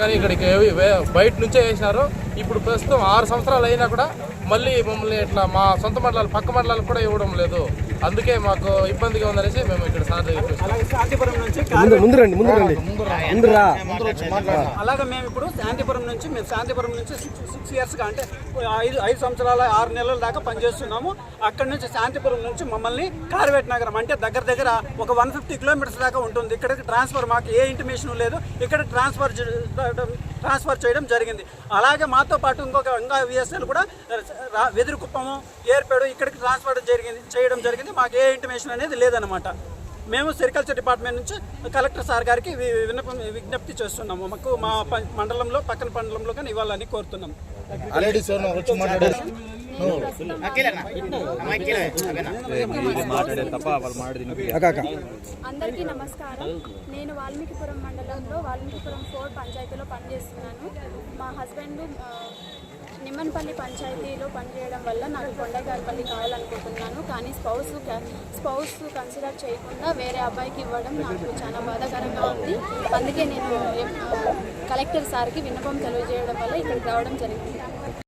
కానీ ఇక్కడికి బయట నుంచే వేసినారు. ఇప్పుడు ప్రస్తుతం 6 సంవత్సరాలు అయినా కూడా మళ్ళీ మమ్మల్ని ఇట్లా మా సొంత మండలాలు పక్క మండలాలకు కూడా ఇవ్వడం లేదు. అందుకే మాకు ఇబ్బందిగా ఉందనేసి మేము ఇక్కడ సార్ అలాగే మేము ఇప్పుడు శాంతిపురం నుంచి 6 ఇయర్స్గా అంటే 5 సంవత్సరాల 6 నెలల దాకా పనిచేస్తున్నాము. అక్కడి నుంచి శాంతిపురం నుంచి మమ్మల్ని కార్వేట్ నగరం అంటే దగ్గర ఒక 150 కిలోమీటర్స్ దాకా ఉంటుంది. ఇక్కడికి ట్రాన్స్ఫర్ మాకు ఏ ఇంటిమేషన్ లేదు. ఇక్కడ ట్రాన్స్ఫర్ చేయడం జరిగింది. అలాగే మాతో పాటు ఇంకా విఎస్ఎల్ కూడా వెదురుకుప్పము ఏర్పేడు ఇక్కడికి ట్రాన్స్ఫర్ చేయడం జరిగింది. మాకు ఏ ఇంటిమేషన్ అనేది లేదనమాట. మేము సెరికల్చర్ డిపార్ట్మెంట్ నుంచి కలెక్టర్ సార్ గారికి విజ్ఞప్తి చేస్తున్నాము. మాకు మా మండలంలో పక్కన మండలంలో కానీ ఇవ్వాలని కోరుతున్నాం. అందరికీ నమస్కారం. నేను వాల్మీకిపురం మండలంలో వాల్మీకిపురం 4 పంచాయతీలో పనిచేస్తున్నాను. మా హస్బెండ్ నిమ్మన్పల్లి పంచాయతీలో పనిచేయడం వల్ల నాకు కొండగారిపల్లి కావాలనుకుంటున్నాను. కానీ స్పౌస్ కన్సిడర్ చేయకుండా వేరే అబ్బాయికి ఇవ్వడం నాకు చాలా బాధాకరంగా ఉంది. అందుకే నేను కలెక్టర్ సార్కి విన్నపం తెలియజేయడం వల్ల ఇక్కడికి రావడం జరిగింది.